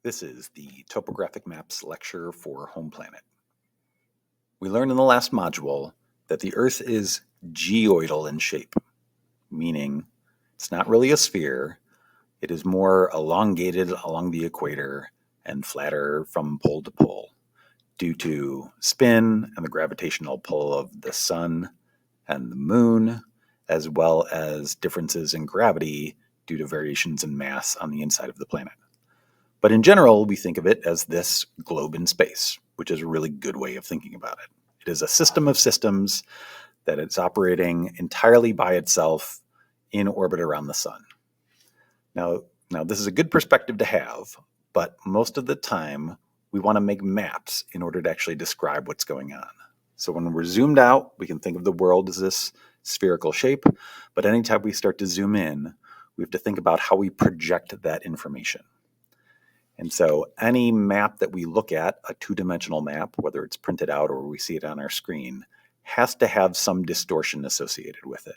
This is the Topographic Maps lecture for Home Planet. We learned in the last module that the Earth is geoidal in shape, meaning it's not really a sphere. It is more elongated along the equator and flatter from pole to pole due to spin and the gravitational pull of the sun and the moon, as well as differences in gravity due to variations in mass on the inside of the planet. But in general, we think of it as this globe in space, which is a really good way of thinking about it. It is a system of systems that it's operating entirely by itself in orbit around the sun. Now this is a good perspective to have, but most of the time we want to make maps in order to actually describe what's going on. So when we're zoomed out, we can think of the world as this spherical shape, but anytime we start to zoom in, we have to think about how we project that information. And so any map that we look at, a two-dimensional map, whether it's printed out or we see it on our screen, has to have some distortion associated with it.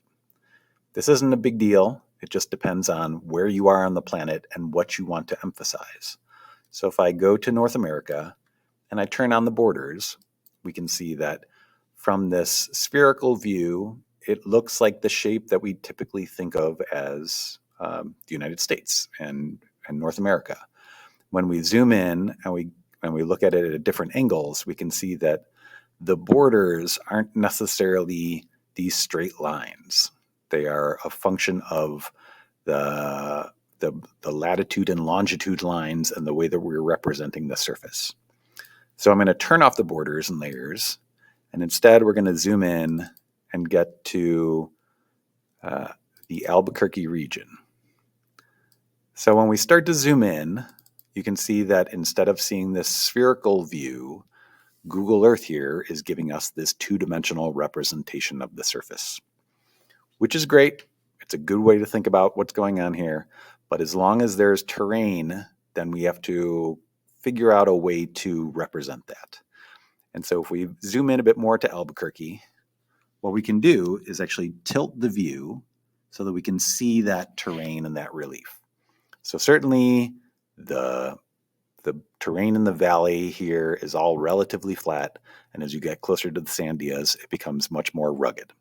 This isn't a big deal. It just depends on where you are on the planet and what you want to emphasize. So if I go to North America and I turn on the borders, we can see that from this spherical view, it looks like the shape that we typically think of as the United States and North America. When we zoom in and we look at it at different angles, we can see that the borders aren't necessarily these straight lines. They are a function of the latitude and longitude lines and the way that we're representing the surface. So I'm going to turn off the borders and layers, and instead we're going to zoom in and get to the Albuquerque region. So when we start to zoom in, you can see that instead of seeing this spherical view, Google Earth here is giving us this two-dimensional representation of the surface, which is great. It's a good way to think about what's going on here. But as long as there's terrain, then we have to figure out a way to represent that. And so if we zoom in a bit more to Albuquerque, what we can do is actually tilt the view so that we can see that terrain and that relief. So certainly the terrain in the valley here is all relatively flat, and as you get closer to the Sandias, it becomes much more rugged.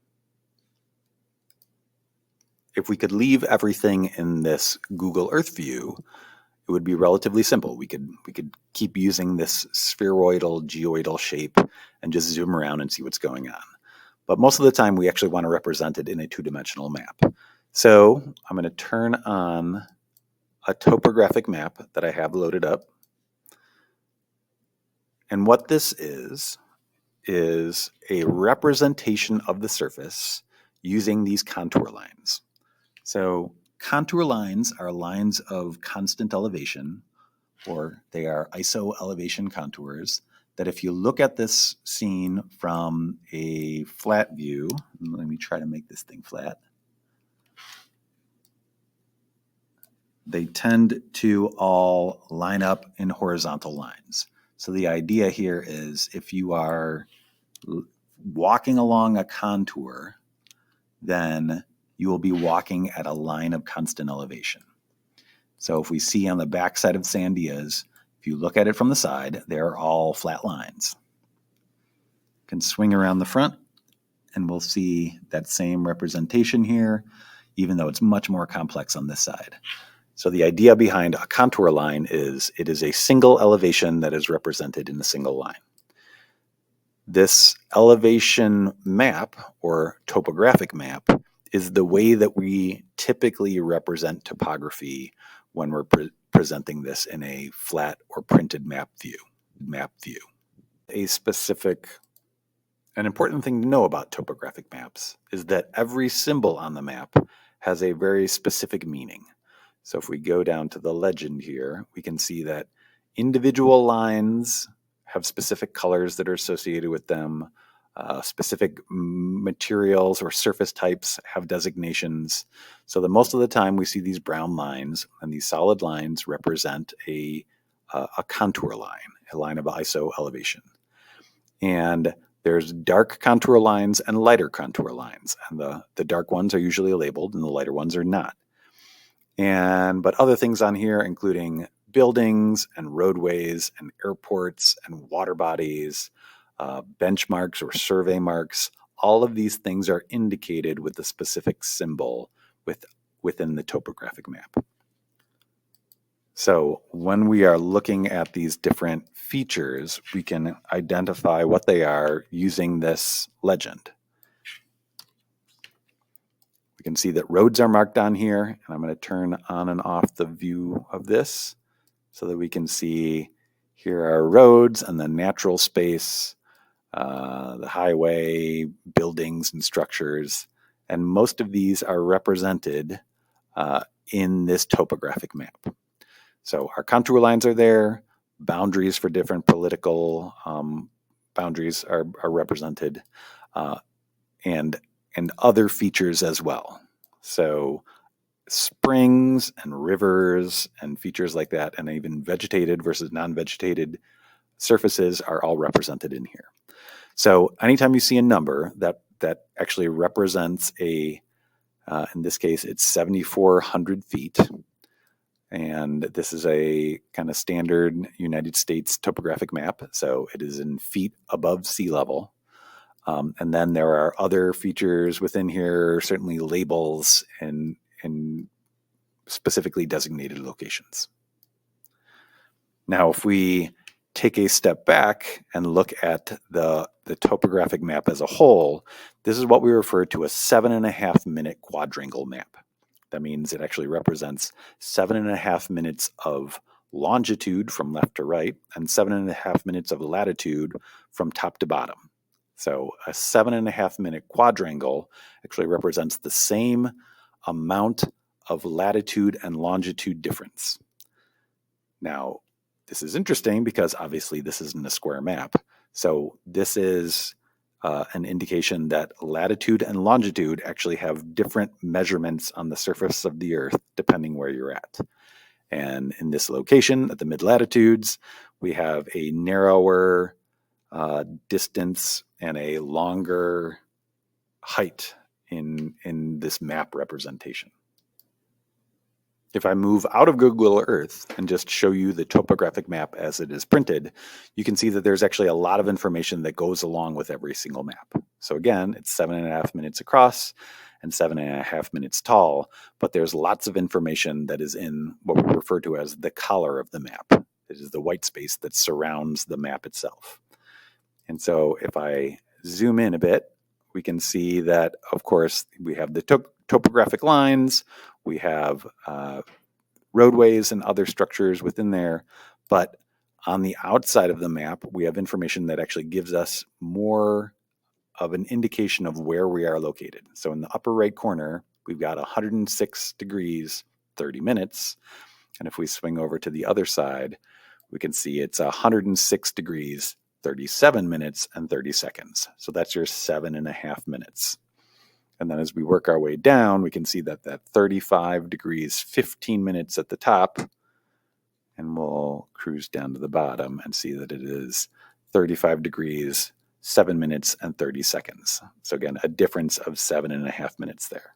If we could leave everything in this Google Earth view, it would be relatively simple. We could keep using this spheroidal, geoidal shape and just zoom around and see what's going on. But most of the time, we actually want to represent it in a two-dimensional map. So I'm going to turn on a topographic map that I have loaded up. And what this is a representation of the surface using these contour lines. So contour lines are lines of constant elevation, or they are iso elevation contours, that if you look at this scene from a flat view, let me try to make this thing flat, they tend to all line up in horizontal lines. So the idea here is if you are walking along a contour, then you will be walking at a line of constant elevation. So if we see on the backside of Sandias, if you look at it from the side, they're all flat lines. You can swing around the front and we'll see that same representation here, even though it's much more complex on this side. So the idea behind a contour line is it is a single elevation that is represented in a single line. This elevation map, or topographic map, is the way that we typically represent topography when we're presenting this in a flat or printed map view. An important thing to know about topographic maps is that every symbol on the map has a very specific meaning. So if we go down to the legend here, we can see that individual lines have specific colors that are associated with them. Specific materials or surface types have designations. So that most of the time we see these brown lines, and these solid lines represent a contour line, a line of iso elevation. And there's dark contour lines and lighter contour lines. And the dark ones are usually labeled and the lighter ones are not. But other things on here, including buildings and roadways and airports and water bodies, benchmarks or survey marks. All of these things are indicated with a specific symbol within the topographic map. So when we are looking at these different features, we can identify what they are using this legend. We can see that roads are marked on here, and I'm going to turn on and off the view of this so that we can see here are roads and the natural space, the highway, buildings and structures, and most of these are represented in this topographic map. So our contour lines are there, boundaries for different political boundaries are represented, and other features as well. So springs and rivers and features like that, and even vegetated versus non-vegetated surfaces are all represented in here. So anytime you see a number that actually represents in this case, it's 7,400 feet. And this is a kind of standard United States topographic map. So it is in feet above sea level. And then there are other features within here, certainly labels and specifically designated locations. Now, if we take a step back and look at the topographic map as a whole, this is what we refer to as 7.5 minute quadrangle map. That means it actually represents 7.5 minutes of longitude from left to right and 7.5 minutes of latitude from top to bottom. So a 7.5 minute quadrangle actually represents the same amount of latitude and longitude difference. Now, this is interesting because obviously this isn't a square map. So this is an indication that latitude and longitude actually have different measurements on the surface of the Earth depending where you're at. And in this location at the mid-latitudes, we have a narrower distance and a longer height in this map representation. If I move out of Google Earth and just show you the topographic map as it is printed, you can see that there's actually a lot of information that goes along with every single map. So again, it's 7.5 minutes across and 7.5 minutes tall, but there's lots of information that is in what we refer to as the collar of the map. It is the white space that surrounds the map itself. And so if I zoom in a bit, we can see that, of course, we have the topographic lines, we have roadways and other structures within there, but on the outside of the map, we have information that actually gives us more of an indication of where we are located. So in the upper right corner, we've got 106 degrees, 30 minutes. And if we swing over to the other side, we can see it's 106 degrees, 37 minutes and 30 seconds. So that's your 7.5 minutes. And then as we work our way down, we can see that 35 degrees, 15 minutes at the top, and we'll cruise down to the bottom and see that it is 35 degrees, 7 minutes and 30 seconds. So again, a difference of 7.5 minutes there.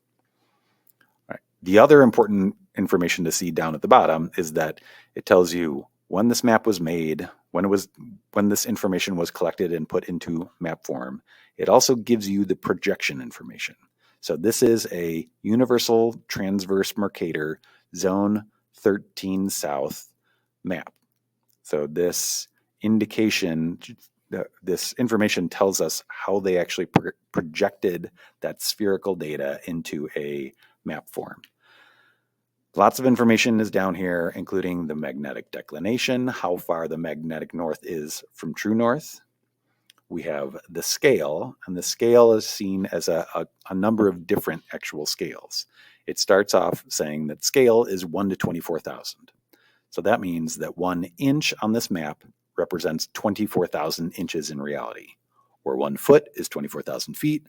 All right. The other important information to see down at the bottom is that it tells you when this map was made, when this information was collected and put into map form. It also gives you the projection information. So this is a universal transverse Mercator zone 13 south map. So this indication, this information tells us how they actually projected that spherical data into a map form. Lots of information is down here, including the magnetic declination, how far the magnetic north is from true north. We have the scale, and the scale is seen as a number of different actual scales. It starts off saying that scale is 1 to 24,000. So that means that 1 inch on this map represents 24,000 inches in reality, or 1 foot is 24,000 feet,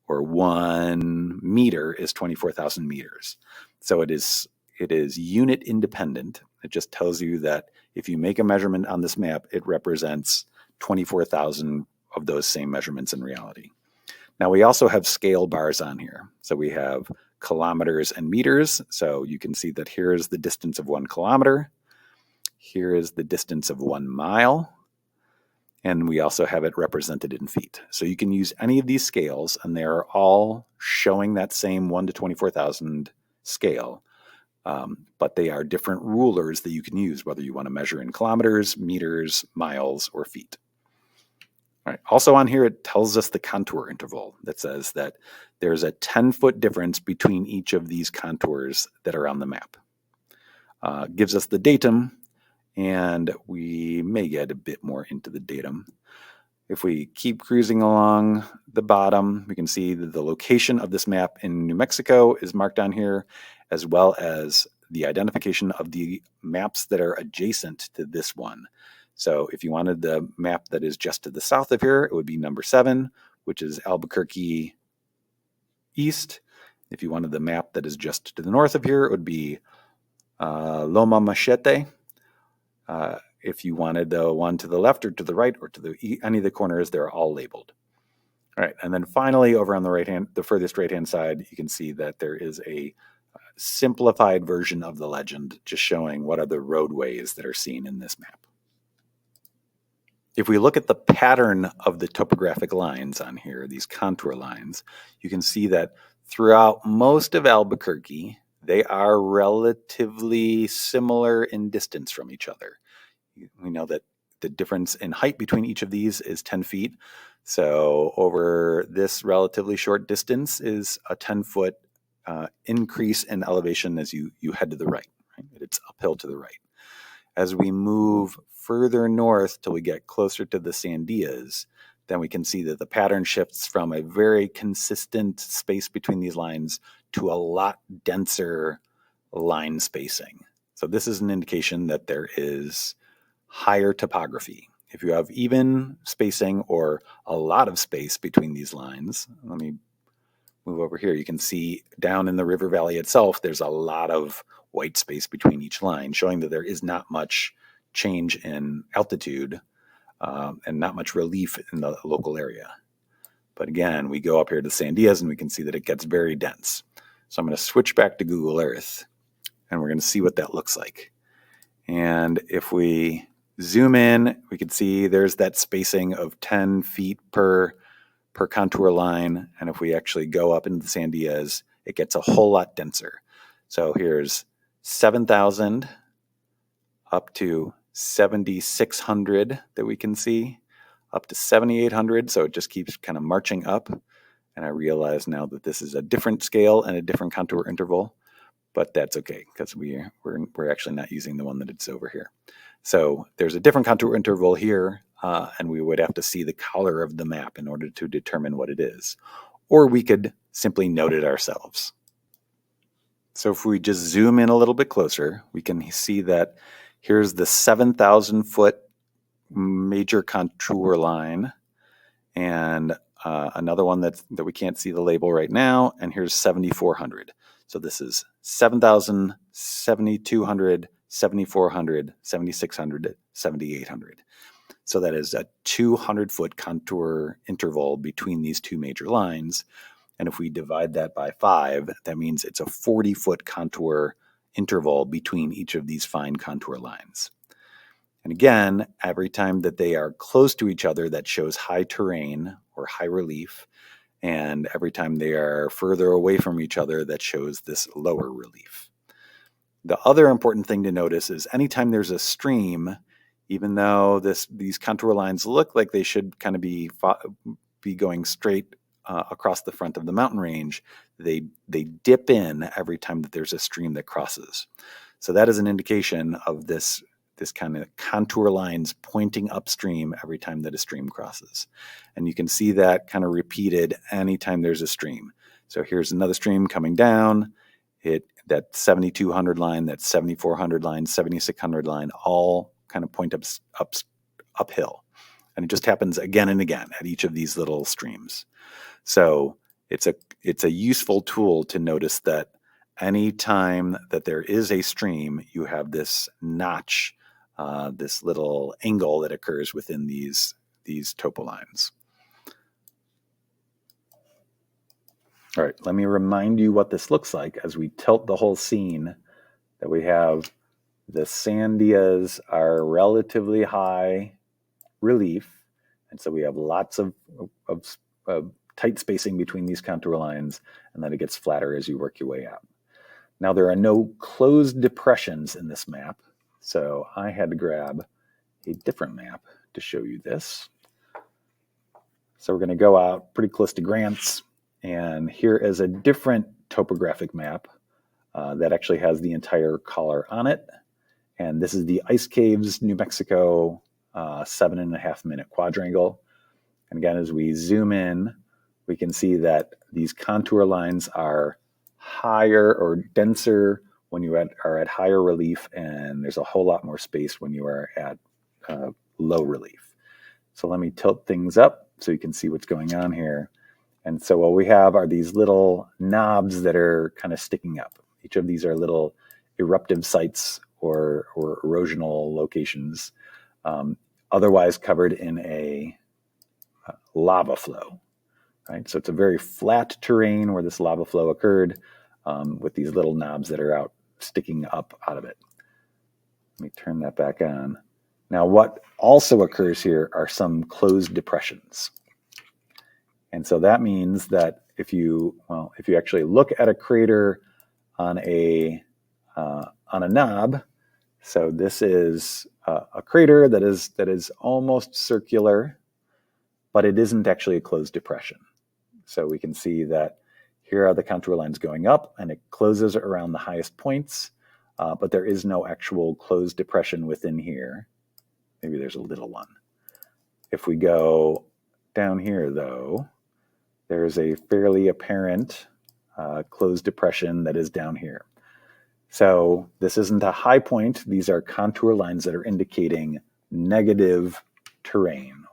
or 1 meter is 24,000 meters. So it is unit independent. It just tells you that if you make a measurement on this map, it represents 24,000 of those same measurements in reality. Now we also have scale bars on here. So we have kilometers and meters. So you can see that here's the distance of 1 kilometer. Here is the distance of 1 mile. And we also have it represented in feet. So you can use any of these scales, and they're all showing that same 1 to 24,000 scale. But they are different rulers that you can use, whether you want to measure in kilometers, meters, miles, or feet. All right. Also on here, it tells us the contour interval that says that there's a 10-foot difference between each of these contours that are on the map. Gives us the datum, and we may get a bit more into the datum. If we keep cruising along the bottom, we can see that the location of this map in New Mexico is marked on here, as well as the identification of the maps that are adjacent to this one. So if you wanted the map that is just to the south of here, it would be number 7, which is Albuquerque East. If you wanted the map that is just to the north of here, it would be Loma Machete. If you wanted the one to the left or to the right or to any of the corners, they're all labeled. All right, and then finally, over on the furthest right-hand side, you can see that there is a simplified version of the legend, just showing what are the roadways that are seen in this map. If we look at the pattern of the topographic lines on here, these contour lines, you can see that throughout most of Albuquerque, they are relatively similar in distance from each other. We know that the difference in height between each of these is 10 feet. So over this relatively short distance is a 10-foot increase in elevation as you head to the right. It's uphill to the right. As we move further north till we get closer to the Sandias, then we can see that the pattern shifts from a very consistent space between these lines to a lot denser line spacing. So this is an indication that there is higher topography. If you have even spacing or a lot of space between these lines, let me move over here. You can see down in the river valley itself, there's a lot of white space between each line, showing that there is not much change in altitude and not much relief in the local area. But again, we go up here to the Sandias and we can see that it gets very dense. So I'm going to switch back to Google Earth and we're going to see what that looks like. And if we zoom in, we can see there's that spacing of 10 feet per contour line. And if we actually go up into the Sandias, it gets a whole lot denser. So here's 7,000 up to 7,600 that we can see, up to 7,800. So it just keeps kind of marching up. And I realize now that this is a different scale and a different contour interval, but that's okay because we're actually not using the one that it's over here. So there's a different contour interval here, and we would have to see the color of the map in order to determine what it is. Or we could simply note it ourselves. So if we just zoom in a little bit closer, we can see that here's the 7,000-foot major contour line, and another one that we can't see the label right now, and here's 7,400. So this is 7,000, 7,200, 7,400, 7,600, 7,800. So that is a 200-foot contour interval between these two major lines. And if we divide that by 5, that means it's a 40-foot contour interval between each of these fine contour lines. And again, every time that they are close to each other, that shows high terrain or high relief. And every time they are further away from each other, that shows this lower relief. The other important thing to notice is anytime there's a stream, even though these contour lines look like they should kind of be going straight across the front of the mountain range, they dip in every time that there's a stream that crosses. So that is an indication of this kind of contour lines pointing upstream every time that a stream crosses. And you can see that kind of repeated anytime there's a stream. So here's another stream coming down. That 7,200 line, that 7,400 line, 7,600 line, all kind of point uphill. And it just happens again and again at each of these little streams. So it's a useful tool to notice that any time that there is a stream, you have this notch, this little angle that occurs within these topo lines. All right, let me remind you what this looks like as we tilt the whole scene, that we have The sandias are relatively high relief, and so we have lots of tight spacing between these contour lines, and then it gets flatter as you work your way up. Now, there are no closed depressions in this map, so I had to grab a different map to show you this. So we're going to go out pretty close to Grants, and here is a different topographic map that actually has the entire collar on it. And this is the Ice Caves, New Mexico 7.5 minute quadrangle. And again, as we zoom in, we can see that these contour lines are higher or denser when you are at higher relief, and there's a whole lot more space when you are at low relief. So let me tilt things up so you can see what's going on here. And so what we have are these little knobs that are kind of sticking up. Each of these are little eruptive sites or erosional locations, otherwise covered in a lava flow. Right? So it's a very flat terrain where this lava flow occurred, with these little knobs that are out sticking up out of it. Let me turn that back on. Now, what also occurs here are some closed depressions. And so that means that if you actually look at a crater on a knob, so this is a crater that is almost circular, but it isn't actually a closed depression. So we can see that here are the contour lines going up, and it closes around the highest points, but there is no actual closed depression within here. Maybe there's a little one. If we go down here, though, there's a fairly apparent closed depression that is down here. So this isn't a high point. These are contour lines that are indicating negative terrain.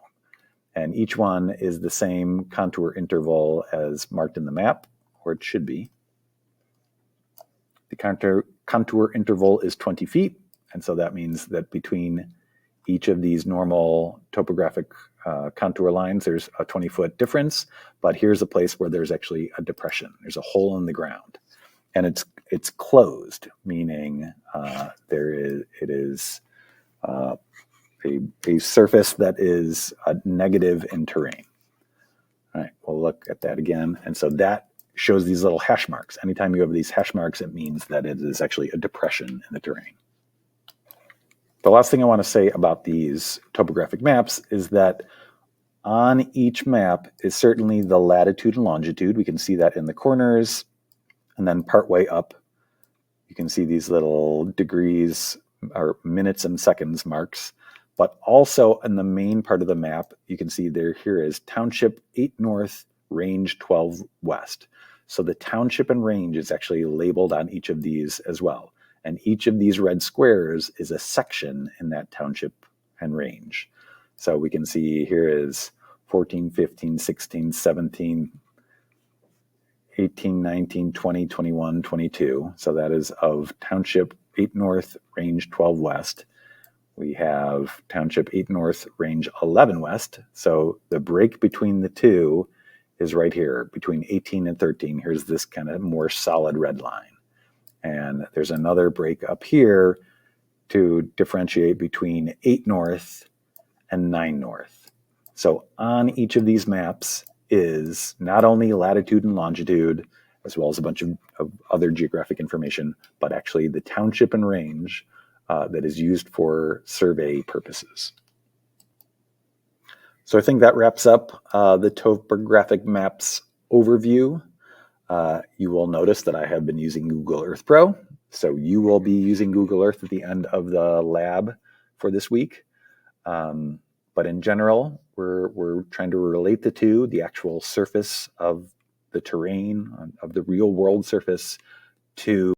And each one is the same contour interval as marked in the map, or it should be. The contour interval is 20 feet, and so that means that between each of these normal topographic contour lines, there's a 20-foot difference, but here's a place where there's actually a depression. There's a hole in the ground, and it's closed, meaning it is a surface that is negative in terrain. All right, we'll look at that again. And so that shows these little hash marks. Anytime you have these hash marks, it means that it is actually a depression in the terrain. The last thing I want to say about these topographic maps is that on each map is certainly the latitude and longitude. We can see that in the corners, and then partway up, you can see these little degrees or minutes and seconds marks. But also in the main part of the map, you can see here is Township 8 North, Range 12 West. So the township and range is actually labeled on each of these as well. And each of these red squares is a section in that township and range. So we can see here is 14, 15, 16, 17, 18, 19, 20, 21, 22. So that is of Township 8 North, Range 12 West. We have Township 8 North, Range 11 West. So the break between the two is right here, between 18 and 13. Here's this kind of more solid red line. And there's another break up here to differentiate between 8 North and 9 North. So on each of these maps is not only latitude and longitude, as well as a bunch of other geographic information, but actually the township and range that is used for survey purposes. So I think that wraps up the topographic maps overview. You will notice that I have been using Google Earth Pro. So you will be using Google Earth at the end of the lab for this week. But in general, we're trying to relate the two, the actual surface of the terrain, of the real world surface, to